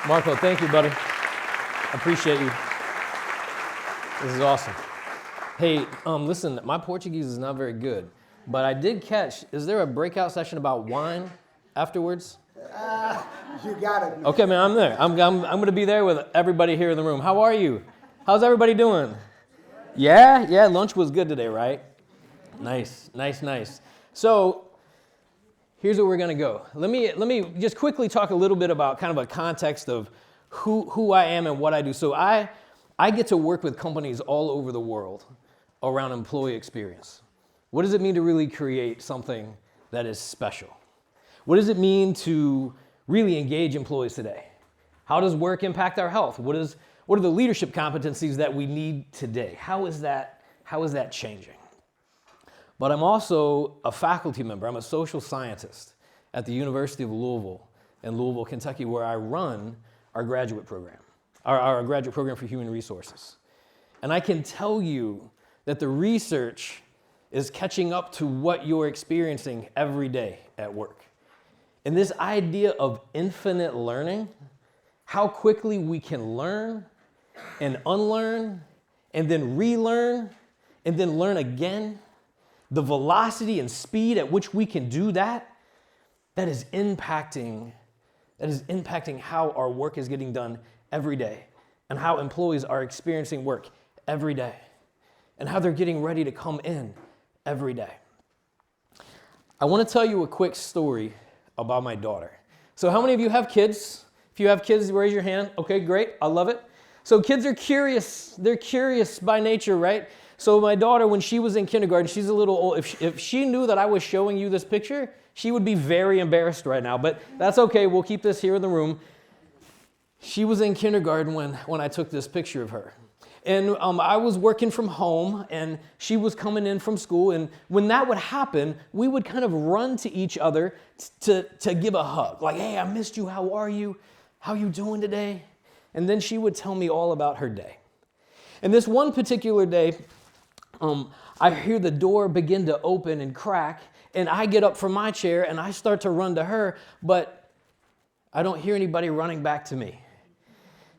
Marco, thank you, buddy. I appreciate you. This is awesome. Hey, listen, my Portuguese is not very good, but I did catch, is there a breakout session about wine afterwards? You got it. Man. Okay, man, I'm there. I'm going to be there with everybody here in the room. How are you? How's everybody doing? Yeah, lunch was good today, right? Nice. So, here's where we're going to go. Let me just quickly talk a little bit about kind of a context of who I am and what I do. So I get to work with companies all over the world around employee experience. What does it mean to really create something that is special? What does it mean to really engage employees today? How does work impact our health? What are the leadership competencies that we need today? How is that changing? But I'm also a faculty member. I'm a social scientist at the University of Louisville in Louisville, Kentucky, where I run our graduate program, our graduate program for human resources. And I can tell you that the research is catching up to what you're experiencing every day at work. And this idea of infinite learning, how quickly we can learn and unlearn and then relearn and then learn again, the velocity and speed at which we can do that is impacting how our work is getting done every day and how employees are experiencing work every day and how they're getting ready to come in every day. I want to tell you a quick story about my daughter. So how many of you have kids? If you have kids, raise your hand. Okay, great. I love it. So kids are curious. They're curious by nature, right? So my daughter, when she was in kindergarten, she's a little old. If she knew that I was showing you this picture, she would be very embarrassed right now. But that's okay. We'll keep this here in the room. She was in kindergarten when I took this picture of her. And I was working from home, and she was coming in from school. And when that would happen, we would kind of run to each other to give a hug. Like, hey, I missed you. How are you? How you doing today? And then she would tell me all about her day. And this one particular day, I hear the door begin to open and crack, and I get up from my chair, and I start to run to her, but I don't hear anybody running back to me.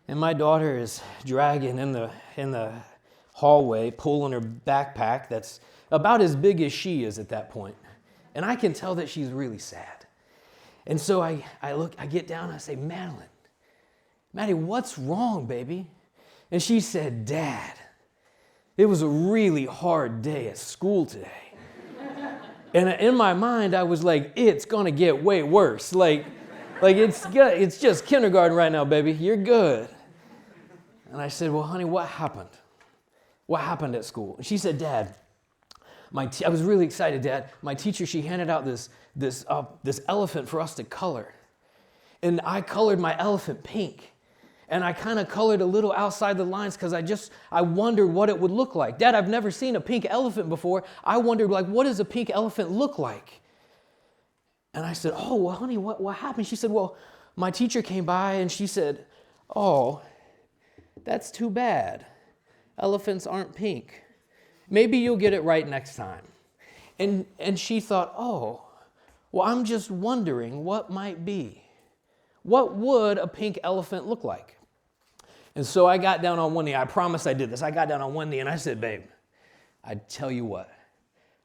And my daughter is dragging in the hallway, pulling her backpack that's about as big as she is at that point. And I can tell that she's really sad. And so I get down, and I say, Maddie, what's wrong, baby? And she said, Dad, it was a really hard day at school today. And in my mind, I was like, it's gonna get way worse. Like it's just kindergarten right now, baby. You're good. And I said, well, honey, what happened? What happened at school? And she said, Dad, I was really excited, Dad. My teacher, she handed out this elephant for us to color. And I colored my elephant pink. And I kind of colored a little outside the lines because I wondered what it would look like. Dad, I've never seen a pink elephant before. I wondered, what does a pink elephant look like? And I said, oh, well, honey, what happened? She said, well, my teacher came by and she said, oh, that's too bad. Elephants aren't pink. Maybe you'll get it right next time. And she thought, oh, well, I'm just wondering what might be. What would a pink elephant look like? And so I got down on one knee. I promised I did this. I got down on one knee and I said, babe, I tell you what,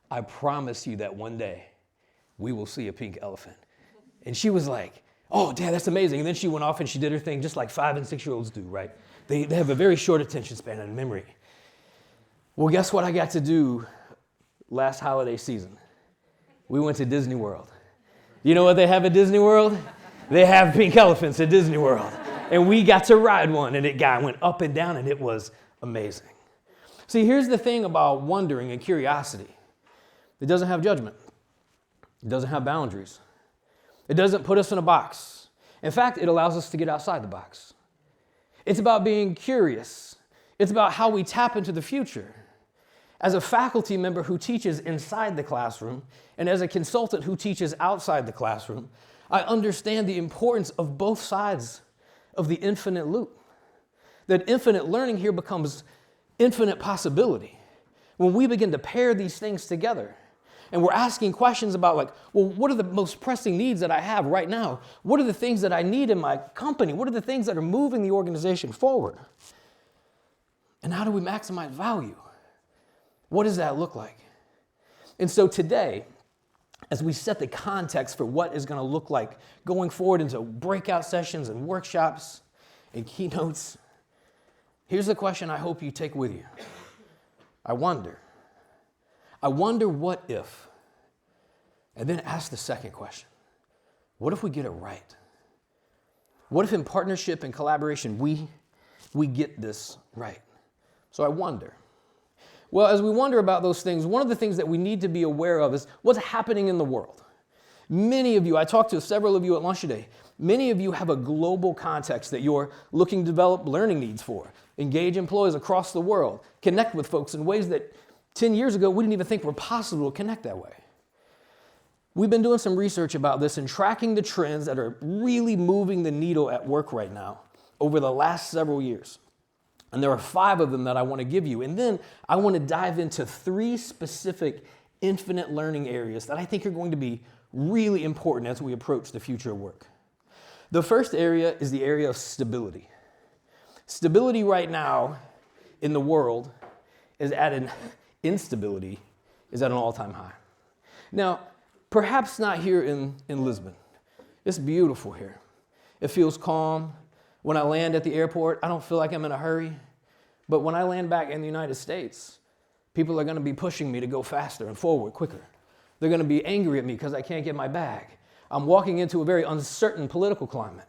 I promise you that one day we will see a pink elephant. And she was like, oh, Dad, that's amazing. And then she went off and she did her thing just like 5- and 6-year-olds do, right? They have a very short attention span and memory. Well, guess what I got to do last holiday season? We went to Disney World. You know what they have at Disney World? They have pink elephants at Disney World. And we got to ride one, and it went up and down, and it was amazing. See, here's the thing about wondering and curiosity. It doesn't have judgment. It doesn't have boundaries. It doesn't put us in a box. In fact, it allows us to get outside the box. It's about being curious. It's about how we tap into the future. As a faculty member who teaches inside the classroom, and as a consultant who teaches outside the classroom, I understand the importance of both sides of the infinite loop. That infinite learning here becomes infinite possibility when we begin to pair these things together. And we're asking questions about like, well, what are the most pressing needs that I have right now? What are the things that I need in my company? What are the things that are moving the organization forward? And how do we maximize value? What does that look like? And so today, as we set the context for what is going to look like going forward into breakout sessions and workshops and keynotes, here's the question I hope you take with you. I wonder what if, and then ask the second question. What if we get it right? What if in partnership and collaboration we get this right? So I wonder. Well, as we wonder about those things, one of the things that we need to be aware of is what's happening in the world. Many of you, I talked to several of you at lunch today, many of you have a global context that you're looking to develop learning needs for, engage employees across the world, connect with folks in ways that 10 years ago we didn't even think were possible to connect that way. We've been doing some research about this and tracking the trends that are really moving the needle at work right now over the last several years. And there are 5 of them that I want to give you. And then I want to dive into 3 specific infinite learning areas that I think are going to be really important as we approach the future of work. The first area is the area of stability. Stability right now in the world is at an instability is at an all-time high. Now, perhaps not here in Lisbon. It's beautiful here. It feels calm. When I land at the airport, I don't feel like I'm in a hurry. But when I land back in the United States, people are going to be pushing me to go faster and forward quicker. They're going to be angry at me because I can't get my bag. I'm walking into a very uncertain political climate.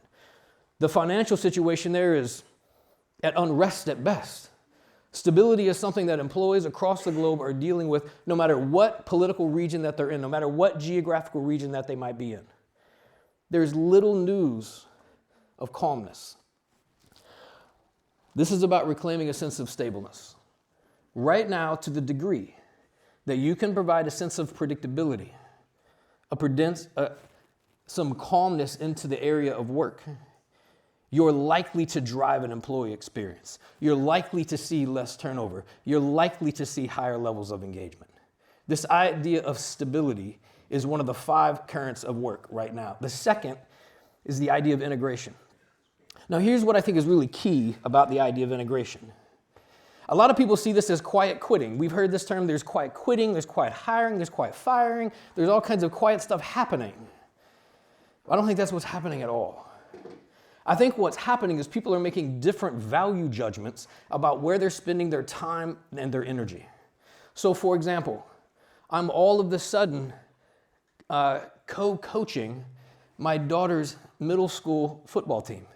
The financial situation there is at unrest at best. Stability is something that employees across the globe are dealing with no matter what political region that they're in, no matter what geographical region that they might be in. There's little news of calmness. This is about reclaiming a sense of stableness. Right now, to the degree that you can provide a sense of predictability, some calmness into the area of work, you're likely to drive an employee experience. You're likely to see less turnover. You're likely to see higher levels of engagement. This idea of stability is one of the 5 currents of work right now. The second is the idea of integration. Now, here's what I think is really key about the idea of integration. A lot of people see this as quiet quitting. We've heard this term, there's quiet quitting, there's quiet hiring, there's quiet firing, there's all kinds of quiet stuff happening. I don't think that's what's happening at all. I think what's happening is people are making different value judgments about where they're spending their time and their energy. So, for example, I'm all of a sudden co-coaching my daughter's middle school football team.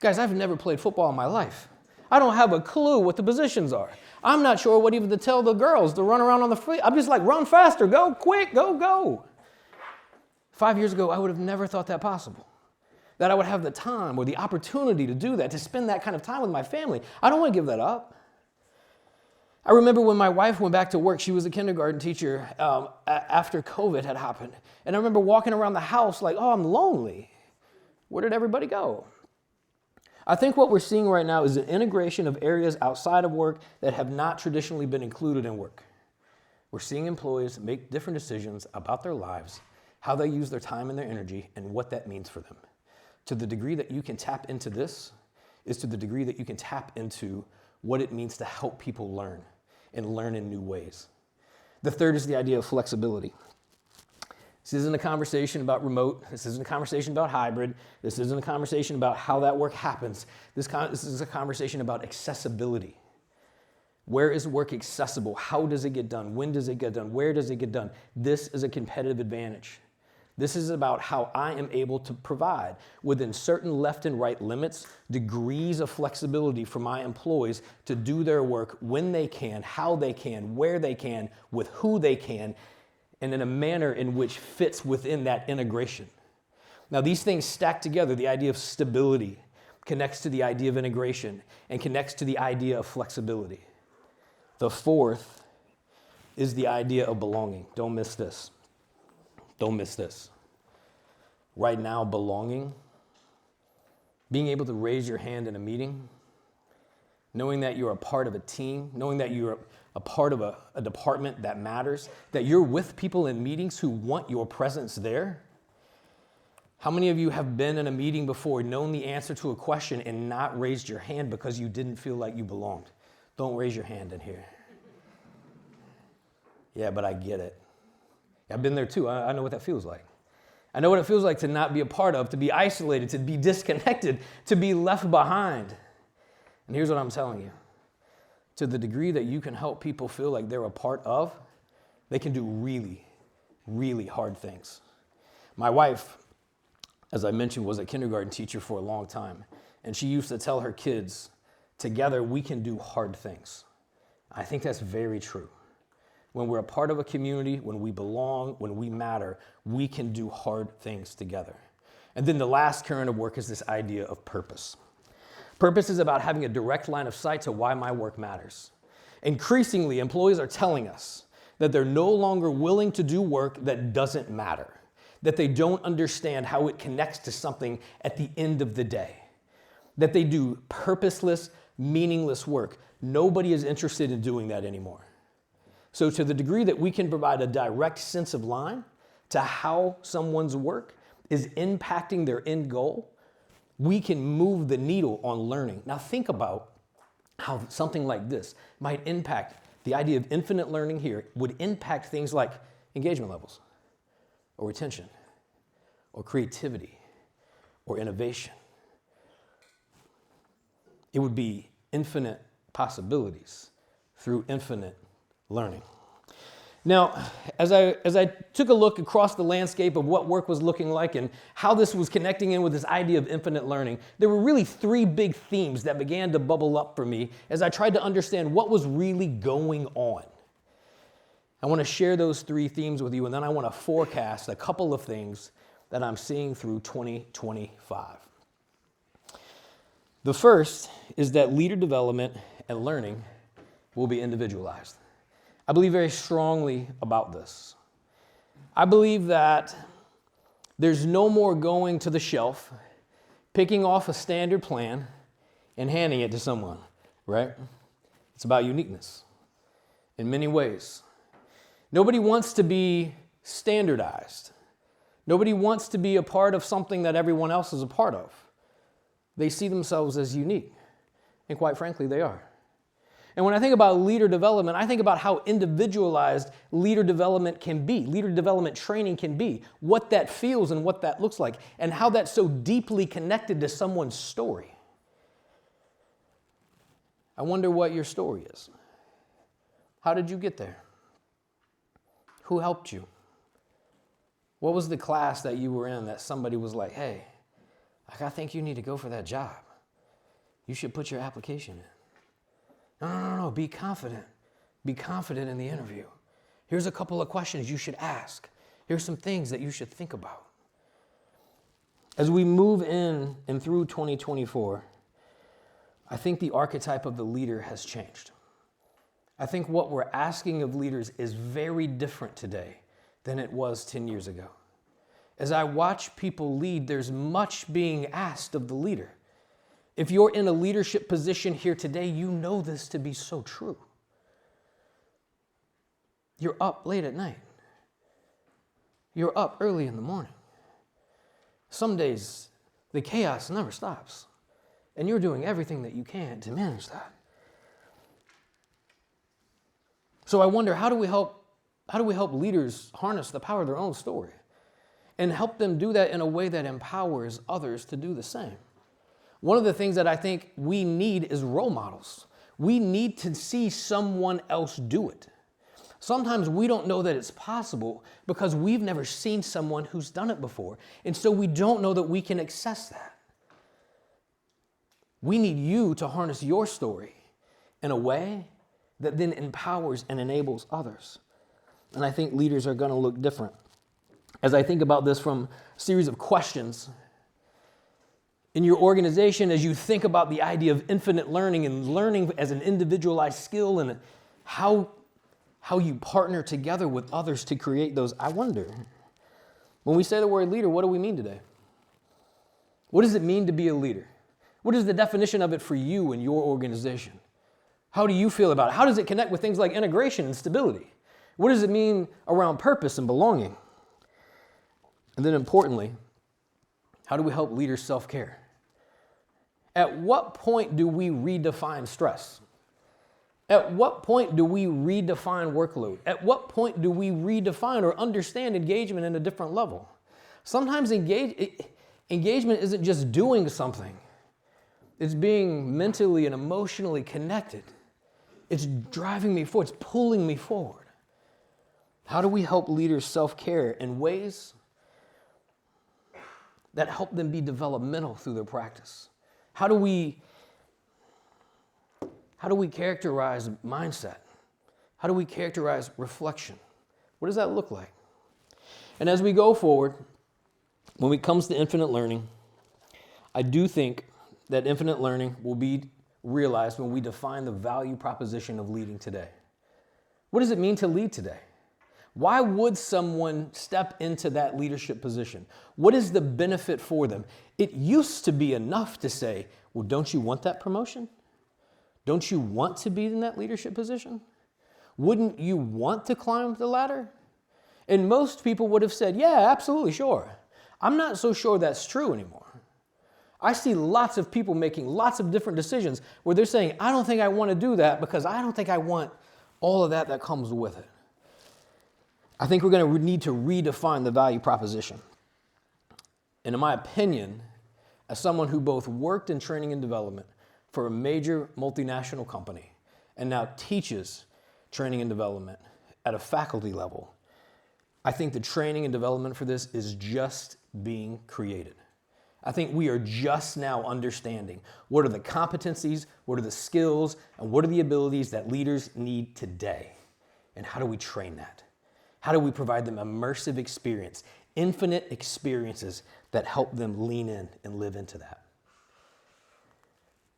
Guys, I've never played football in my life. I don't have a clue what the positions are. I'm not sure what even to tell the girls to run around on the field. I'm just like, run faster, go quick, go. 5 years ago, I would have never thought that possible. That I would have the time or the opportunity to do that, to spend that kind of time with my family. I don't want to give that up. I remember when my wife went back to work, she was a kindergarten teacher after COVID had happened. And I remember walking around the house like, oh, I'm lonely. Where did everybody go? I think what we're seeing right now is an integration of areas outside of work that have not traditionally been included in work. We're seeing employees make different decisions about their lives, how they use their time and their energy, and what that means for them. To the degree that you can tap into this is to the degree that you can tap into what it means to help people learn and learn in new ways. The third is the idea of flexibility. This isn't a conversation about remote. This isn't a conversation about hybrid. This isn't a conversation about how that work happens. This is a conversation about accessibility. Where is work accessible? How does it get done? When does it get done? Where does it get done? This is a competitive advantage. This is about how I am able to provide, within certain left and right limits, degrees of flexibility for my employees to do their work when they can, how they can, where they can, with who they can, and in a manner in which fits within that integration. Now, these things stack together. The idea of stability connects to the idea of integration and connects to the idea of flexibility. The fourth is the idea of belonging. Don't miss this. Don't miss this. Right now, belonging, being able to raise your hand in a meeting, knowing that you're a part of a team, knowing that you're a part of a department that matters, that you're with people in meetings who want your presence there. How many of you have been in a meeting before, known the answer to a question, and not raised your hand because you didn't feel like you belonged? Don't raise your hand in here. Yeah, but I get it. I've been there too. I know what that feels like. I know what it feels like to not be a part of, to be isolated, to be disconnected, to be left behind. And here's what I'm telling you. To the degree that you can help people feel like they're a part of, they can do really, really hard things. My wife, as I mentioned, was a kindergarten teacher for a long time. And she used to tell her kids, together we can do hard things. I think that's very true. When we're a part of a community, when we belong, when we matter, we can do hard things together. And then the last current of work is this idea of purpose. Purpose is about having a direct line of sight to why my work matters. Increasingly, employees are telling us that they're no longer willing to do work that doesn't matter, that they don't understand how it connects to something at the end of the day, that they do purposeless, meaningless work. Nobody is interested in doing that anymore. So to the degree that we can provide a direct sense of line to how someone's work is impacting their end goal, we can move the needle on learning. Now think about how something like this might impact the idea of infinite learning here would impact things like engagement levels or retention or creativity or innovation. It would be infinite possibilities through infinite learning. Now, as I took a look across the landscape of what work was looking like and how this was connecting in with this idea of infinite learning, there were really three big themes that began to bubble up for me as I tried to understand what was really going on. I want to share those three themes with you, and then I want to forecast a couple of things that I'm seeing through 2025. The first is that leader development and learning will be individualized. I believe very strongly about this. I believe that there's no more going to the shelf, picking off a standard plan, and handing it to someone, right? It's about uniqueness in many ways. Nobody wants to be standardized. Nobody wants to be a part of something that everyone else is a part of. They see themselves as unique, and quite frankly, they are. And when I think about leader development, I think about how individualized leader development can be, leader development training can be, what that feels and what that looks like, and how that's so deeply connected to someone's story. I wonder what your story is. How did you get there? Who helped you? What was the class that you were in that somebody was like, hey, I think you need to go for that job. You should put your application in. No, be confident. Be confident in the interview. Here's a couple of questions you should ask. Here's some things that you should think about. As we move in and through 2024, I think the archetype of the leader has changed. I think what we're asking of leaders is very different today than it was 10 years ago. As I watch people lead, there's much being asked of the leader. If you're in a leadership position here today, you know this to be so true. You're up late at night. You're up early in the morning. Some days, the chaos never stops, and you're doing everything that you can to manage that. So I wonder, how do we help leaders harness the power of their own story and help them do that in a way that empowers others to do the same? One of the things that I think we need is role models. We need to see someone else do it. Sometimes we don't know that it's possible because we've never seen someone who's done it before. And so we don't know that we can access that. We need you to harness your story in a way that then empowers and enables others. And I think leaders are going to look different. As I think about this from a series of questions, in your organization, as you think about the idea of infinite learning and learning as an individualized skill and how you partner together with others to create those, I wonder, when we say the word leader, what do we mean today? What does it mean to be a leader? What is the definition of it for you and your organization? How do you feel about it? How does it connect with things like integration and stability? What does it mean around purpose and belonging? And then importantly, how do we help leaders self-care? At what point do we redefine stress? At what point do we redefine workload? At what point do we redefine or understand engagement at a different level? Sometimes engagement isn't just doing something. It's being mentally and emotionally connected. It's driving me forward. It's pulling me forward. How do we help leaders self-care in ways that help them be developmental through their practice? How do we characterize mindset? How do we characterize reflection? What does that look like? And as we go forward, when it comes to infinite learning, I do think that infinite learning will be realized when we define the value proposition of leading today. What does it mean to lead today? Why would someone step into that leadership position? What is the benefit for them? It used to be enough to say, well, don't you want that promotion? Don't you want to be in that leadership position? Wouldn't you want to climb the ladder? And most people would have said, yeah, absolutely, sure. I'm not so sure that's true anymore. I see lots of people making lots of different decisions where they're saying, I don't think I want to do that because I don't think I want all of that comes with it. I think we're going to need to redefine the value proposition. And in my opinion, as someone who both worked in training and development for a major multinational company and now teaches training and development at a faculty level, I think the training and development for this is just being created. I think we are just now understanding what are the competencies, what are the skills, and what are the abilities that leaders need today. And how do we train that? How do we provide them immersive experience, infinite experiences that help them lean in and live into that?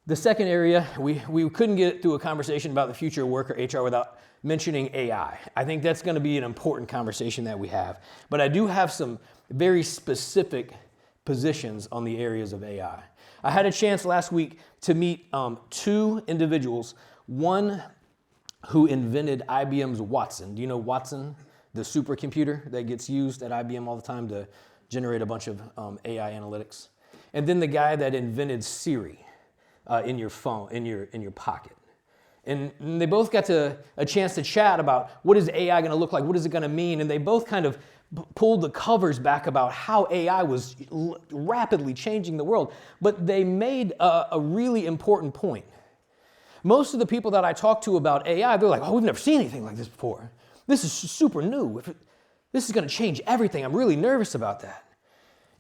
The second area, we couldn't get through a conversation about the future of work or HR without mentioning AI. I think that's going to be an important conversation that we have. But I do have some very specific positions on the areas of AI. I had a chance last week to meet two individuals, one who invented IBM's Watson. Do you know Watson, the supercomputer that gets used at IBM all the time to generate a bunch of AI analytics? And then the guy that invented Siri in your phone, in your pocket. And they both got a chance to chat about what is AI going to look like, what is it going to mean, and they both kind of pulled the covers back about how AI was rapidly changing the world. But they made a really important point. Most of the people that I talk to about AI, they're like, oh, we've never seen anything like this before. This is super new. This is going to change everything. I'm really nervous about that.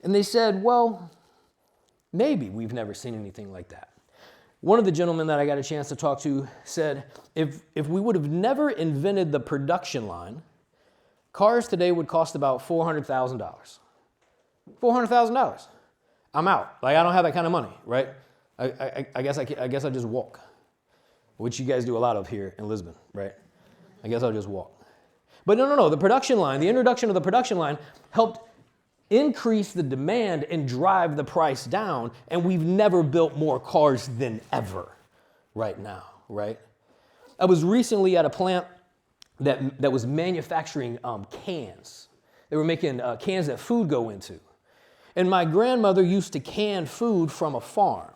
And they said, well, maybe we've never seen anything like that. One of the gentlemen that I got a chance to talk to said, if we would have never invented the production line, cars today would cost about $400,000. $400,000. I'm out. Like, I don't have that kind of money, right? I guess I just walk, which you guys do a lot of here in Lisbon, right? I guess I'll just walk. But no. The production line, the introduction of the production line helped increase the demand and drive the price down, and we've never built more cars than ever right now, right? I was recently at a plant that was manufacturing cans. They were making cans that food go into. And my grandmother used to can food from a farm.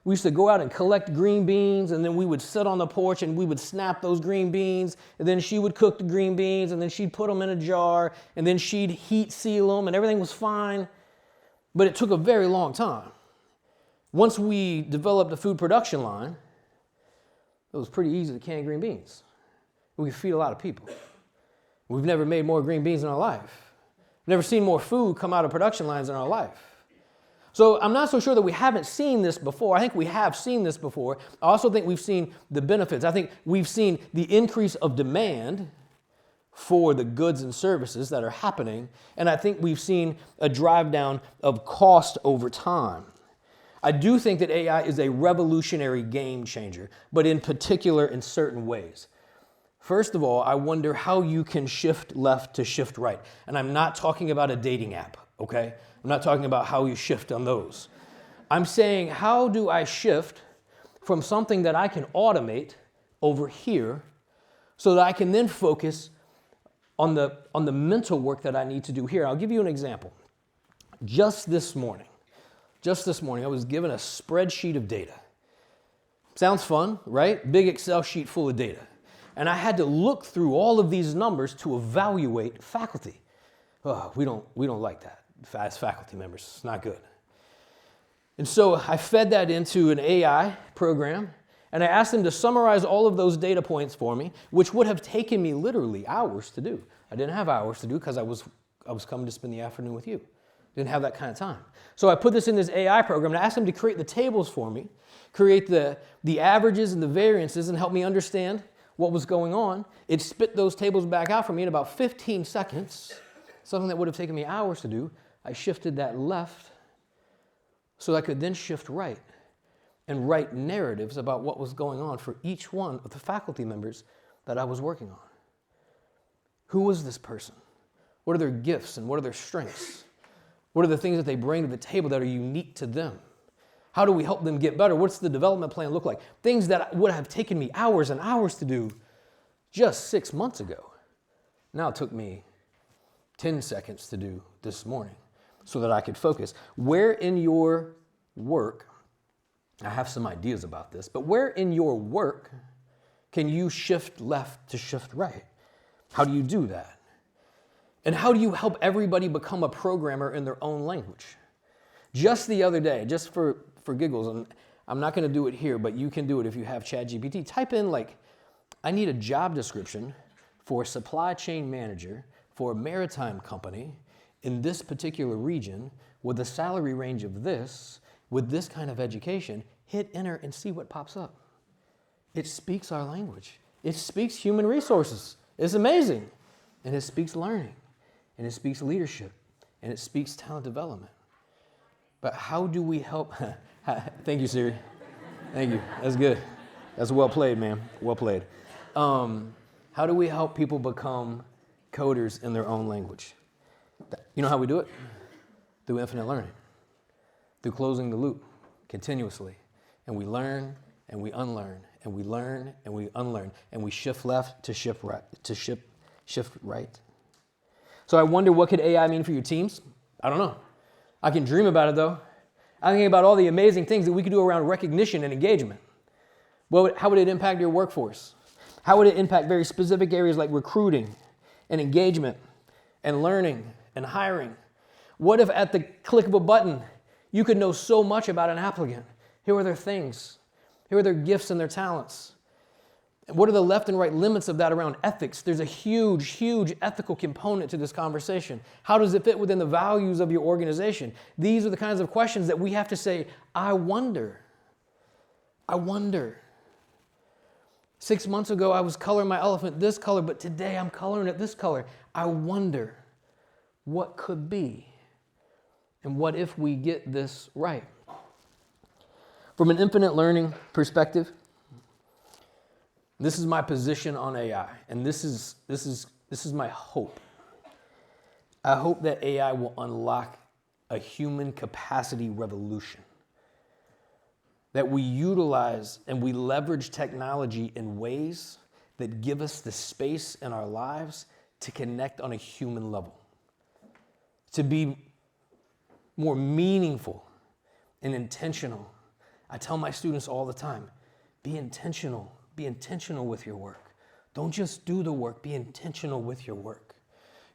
We used to go out and collect green beans, and then we would sit on the porch and we would snap those green beans, and then she would cook the green beans, and then she'd put them in a jar, and then she'd heat seal them, and everything was fine. But it took a very long time. Once we developed the food production line, it was pretty easy to can green beans. We could feed a lot of people. We've never made more green beans in our life. We've never seen more food come out of production lines in our life. So I'm not so sure that we haven't seen this before. I think we have seen this before. I also think we've seen the benefits. I think we've seen the increase of demand for the goods and services that are happening, and I think we've seen a drive down of cost over time. I do think that AI is a revolutionary game changer, but in particular in certain ways. First of all, I wonder how you can shift left to shift right. And I'm not talking about a dating app, okay? I'm not talking about how you shift on those. I'm saying, how do I shift from something that I can automate over here so that I can then focus on the mental work that I need to do here. I'll give you an example. Just this morning, I was given a spreadsheet of data. Sounds fun, right? Big Excel sheet full of data. And I had to look through all of these numbers to evaluate faculty. Oh, we don't like that as faculty members. It's not good. And so I fed that into an AI program, and I asked them to summarize all of those data points for me, which would have taken me literally hours to do. I didn't have hours to do because I was coming to spend the afternoon with you. Didn't have that kind of time. So I put this in this AI program and I asked them to create the tables for me, create the averages and the variances, and help me understand what was going on. It spit those tables back out for me in about 15 seconds, something that would have taken me hours to do. I shifted that left so I could then shift right and write narratives about what was going on for each one of the faculty members that I was working on. Who was this person? What are their gifts and what are their strengths? What are the things that they bring to the table that are unique to them? How do we help them get better? What's the development plan look like? Things that would have taken me hours and hours to do just 6 months ago. Now it took me 10 seconds to do this morning so that I could focus. Where in your work, I have some ideas about this, but where in your work can you shift left to shift right? How do you do that? And how do you help everybody become a programmer in their own language? Just the other day, just for giggles, and I'm not going to do it here, but you can do it if you have ChatGPT. Type in, I need a job description for a supply chain manager for a maritime company in this particular region with a salary range of this, with this kind of education. Hit enter and see what pops up. It speaks our language. It speaks human resources. It's amazing. And it speaks learning. And it speaks leadership. And it speaks talent development. But how do we help? Thank you, Siri. Thank you. That's good. That's well played, man. Well played. How do we help people become coders in their own language? You know how we do it? Through infinite learning. Through closing the loop continuously. And we learn and we unlearn. And we learn and we unlearn. And we shift left to shift right. Shift right. So I wonder, what could AI mean for your teams? I don't know. I can dream about it, though. I think about all the amazing things that we could do around recognition and engagement. Well, how would it impact your workforce? How would it impact very specific areas like recruiting and engagement and learning and hiring? What if at the click of a button, you could know so much about an applicant? Here are their things. Here are their gifts and their talents. What are the left and right limits of that around ethics? There's a huge, huge ethical component to this conversation. How does it fit within the values of your organization? These are the kinds of questions that we have to say, I wonder. 6 months ago, I was coloring my elephant this color, but today I'm coloring it this color. I wonder what could be. And what if we get this right? From an infinite learning perspective, this is my position on AI, and this is my hope. I hope that AI will unlock a human capacity revolution. That we utilize and we leverage technology in ways that give us the space in our lives to connect on a human level. To be more meaningful and intentional. I tell my students all the time, be intentional. Be intentional with your work. Don't just do the work, be intentional with your work.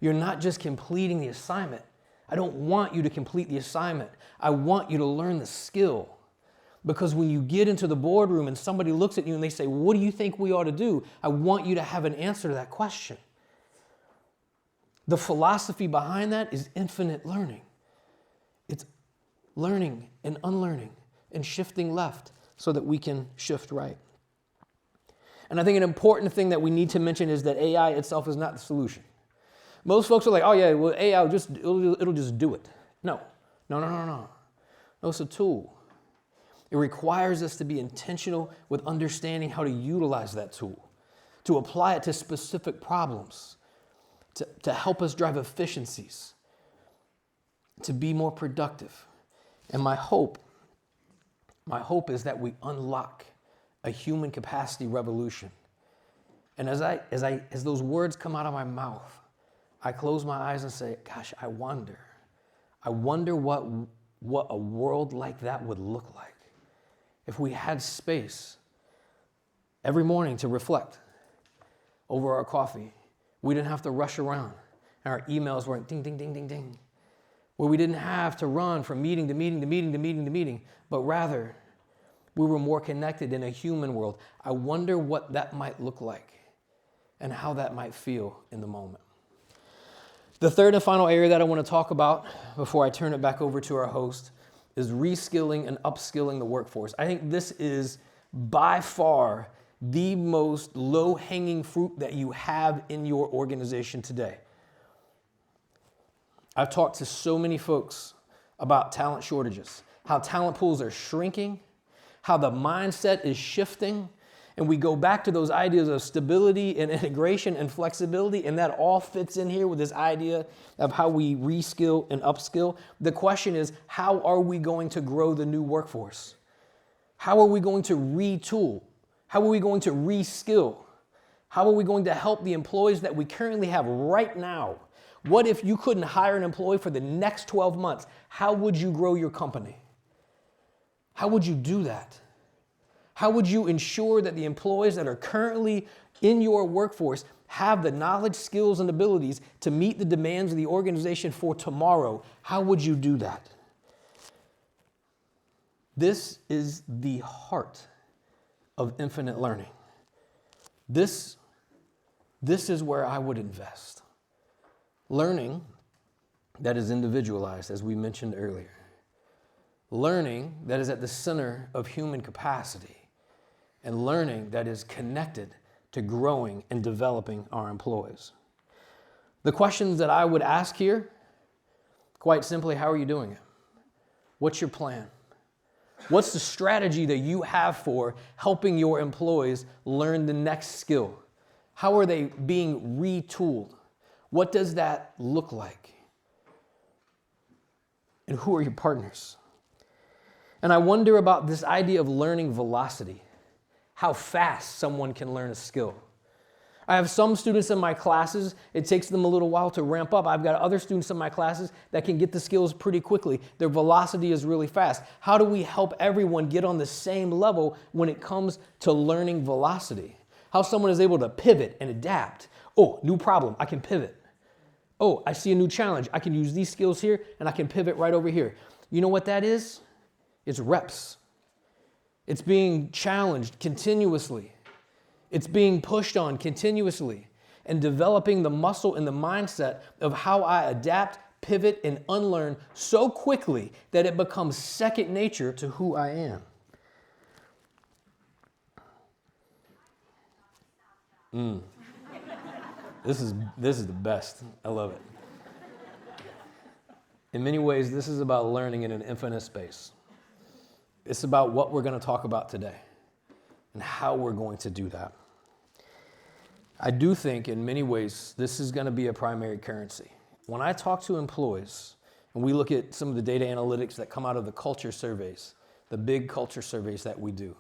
You're not just completing the assignment. I don't want you to complete the assignment. I want you to learn the skill. Because when you get into the boardroom and somebody looks at you and they say, what do you think we ought to do? I want you to have an answer to that question. The philosophy behind that is infinite learning. It's learning and unlearning and shifting left so that we can shift right. And I think an important thing that we need to mention is that AI itself is not the solution. Most folks are like, oh yeah, well AI it'll just do it. No, it's a tool. It requires us to be intentional with understanding how to utilize that tool, to apply it to specific problems, to help us drive efficiencies, to be more productive. And my hope is that we unlock a human capacity revolution. And as those words come out of my mouth, I close my eyes and say, gosh, I wonder what a world like that would look like if we had space every morning to reflect over our coffee. We didn't have to rush around, and our emails weren't ding, ding, ding, ding, ding. Where we didn't have to run from meeting to meeting to meeting to meeting to meeting, but rather we were more connected in a human world. I wonder what that might look like and how that might feel in the moment. The third and final area that I want to talk about before I turn it back over to our host is reskilling and upskilling the workforce. I think this is by far the most low-hanging fruit that you have in your organization today. I've talked to so many folks about talent shortages, how talent pools are shrinking, how the mindset is shifting, and we go back to those ideas of stability and integration and flexibility, and that all fits in here with this idea of how we reskill and upskill. The question is, how are we going to grow the new workforce? How are we going to retool? How are we going to reskill? How are we going to help the employees that we currently have right now? What if you couldn't hire an employee for the next 12 months? How would you grow your company? How would you do that? How would you ensure that the employees that are currently in your workforce have the knowledge, skills, and abilities to meet the demands of the organization for tomorrow? How would you do that? This is the heart of infinite learning. This is where I would invest. Learning that is individualized, as we mentioned earlier. Learning that is at the center of human capacity. And learning that is connected to growing and developing our employees. The questions that I would ask here, quite simply, how are you doing it? What's your plan? What's the strategy that you have for helping your employees learn the next skill? How are they being retooled? What does that look like? And who are your partners? And I wonder about this idea of learning velocity. How fast someone can learn a skill. I have some students in my classes, it takes them a little while to ramp up. I've got other students in my classes that can get the skills pretty quickly. Their velocity is really fast. How do we help everyone get on the same level when it comes to learning velocity? How someone is able to pivot and adapt. Oh, new problem, I can pivot. Oh, I see a new challenge. I can use these skills here and I can pivot right over here. You know what that is? It's reps. It's being challenged continuously. It's being pushed on continuously and developing the muscle and the mindset of how I adapt, pivot, and unlearn so quickly that it becomes second nature to who I am. This is the best. I love it. In many ways, this is about learning in an infinite space. It's about what we're going to talk about today and how we're going to do that. I do think in many ways this is going to be a primary currency. When I talk to employees and we look at some of the data analytics that come out of the culture surveys, the big culture surveys that we do,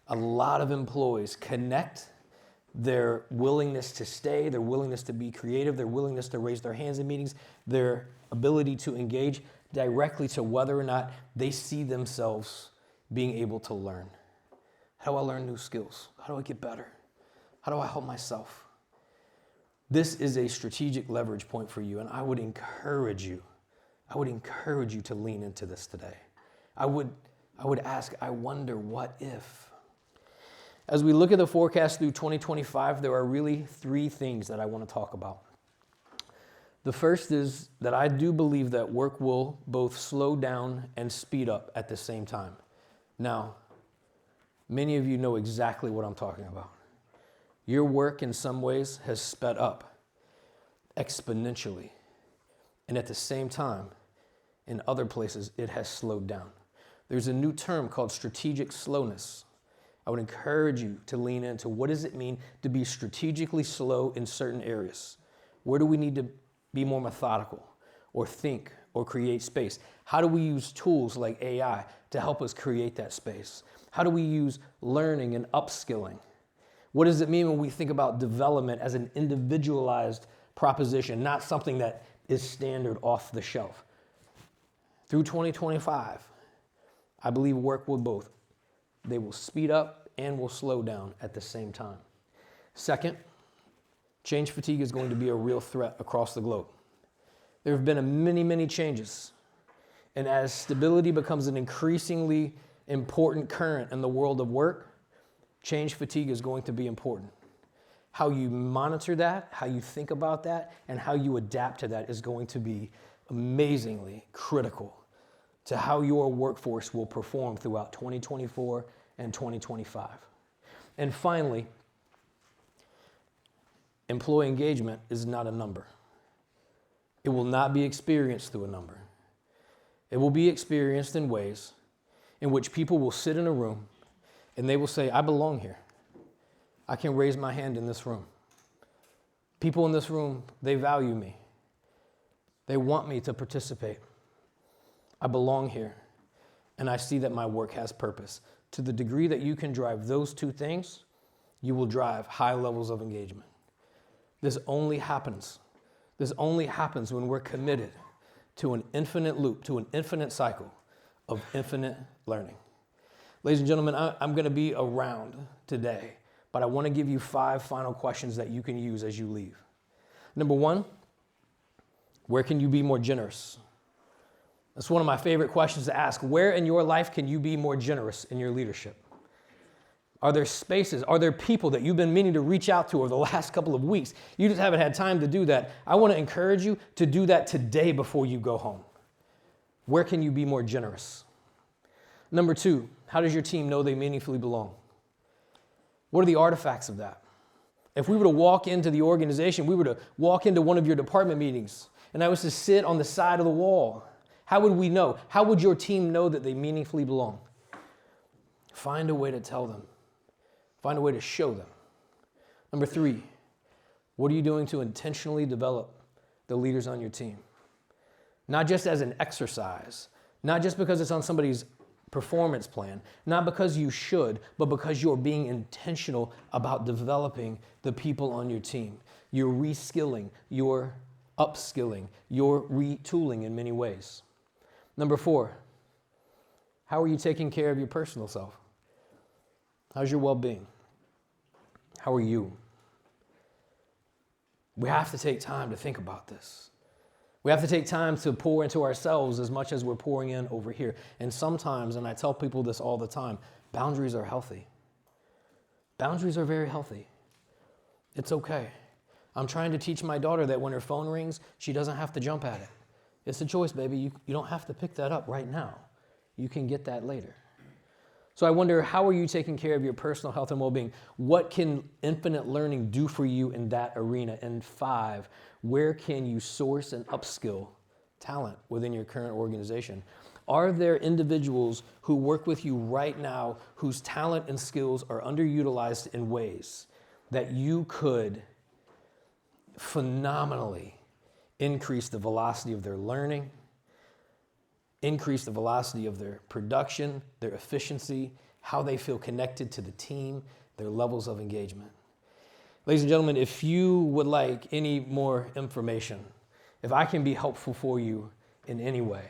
a lot of employees connect their willingness to stay, their willingness to be creative, their willingness to raise their hands in meetings, their ability to engage directly to whether or not they see themselves being able to learn. How do I learn new skills? How do I get better? How do I help myself? This is a strategic leverage point for you, and I would encourage you to lean into this today. I would ask, I wonder what if? As we look at the forecast through 2025, there are really three things that I want to talk about. The first is that I do believe that work will both slow down and speed up at the same time. Now, many of you know exactly what I'm talking about. Your work in some ways has sped up exponentially. And at the same time, in other places, it has slowed down. There's a new term called strategic slowness. I would encourage you to lean into what does it mean to be strategically slow in certain areas? Where do we need to be more methodical or think or create space? How do we use tools like AI to help us create that space? How do we use learning and upskilling? What does it mean when we think about development as an individualized proposition, not something that is standard off the shelf? Through 2025, I believe work will both. They will speed up and will slow down at the same time. Second, change fatigue is going to be a real threat across the globe. There have been many changes. And as stability becomes an increasingly important current in the world of work, change fatigue is going to be important. How you monitor that, how you think about that, and how you adapt to that is going to be amazingly critical to how your workforce will perform throughout 2024 and 2025. And finally, employee engagement is not a number. It will not be experienced through a number. It will be experienced in ways in which people will sit in a room and they will say, I belong here. I can raise my hand in this room. People in this room, they value me. They want me to participate. I belong here, and I see that my work has purpose. To the degree that you can drive those two things, you will drive high levels of engagement. This only happens when we're committed to an infinite loop, to an infinite cycle of infinite learning. Ladies and gentlemen, I'm going to be around today, but I want to give you 5 final questions that you can use as you leave. Number 1, where can you be more generous? That's one of my favorite questions to ask. Where in your life can you be more generous in your leadership? Are there spaces, are there people that you've been meaning to reach out to over the last couple of weeks? You just haven't had time to do that. I want to encourage you to do that today before you go home. Where can you be more generous? Number 2, how does your team know they meaningfully belong? What are the artifacts of that? If we were to walk into the organization, we were to walk into one of your department meetings, and I was to sit on the side of the wall, how would we know? How would your team know that they meaningfully belong? Find a way to tell them. Find a way to show them. Number 3, what are you doing to intentionally develop the leaders on your team? Not just as an exercise, not just because it's on somebody's performance plan, not because you should, but because you're being intentional about developing the people on your team. You're reskilling, you're upskilling, you're retooling in many ways. Number 4, how are you taking care of your personal self? How's your well-being? How are you? We have to take time to think about this. We have to take time to pour into ourselves as much as we're pouring in over here. And sometimes, and I tell people this all the time, boundaries are healthy. Boundaries are very healthy. It's okay. I'm trying to teach my daughter that when her phone rings, she doesn't have to jump at it. It's a choice, baby. You don't have to pick that up right now. You can get that later. So I wonder, how are you taking care of your personal health and well-being? What can infinite learning do for you in that arena? And 5, where can you source and upskill talent within your current organization? Are there individuals who work with you right now whose talent and skills are underutilized in ways that you could phenomenally increase the velocity of their learning, increase the velocity of their production, their efficiency, how they feel connected to the team, their levels of engagement? Ladies and gentlemen, if you would like any more information, if I can be helpful for you in any way,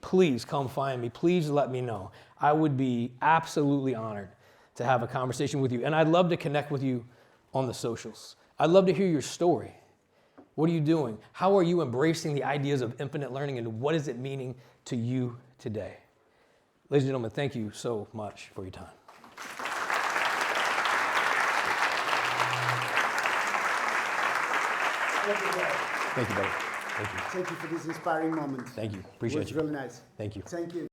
please come find me. Please let me know. I would be absolutely honored to have a conversation with you. And I'd love to connect with you on the socials. I'd love to hear your story. What are you doing? How are you embracing the ideas of infinite learning, and what is it meaning to you today? Ladies and gentlemen, thank you so much for your time. Thank you, buddy. Thank you. Thank you for this inspiring moment. Thank you. Appreciate you. It was really nice. Thank you. Thank you.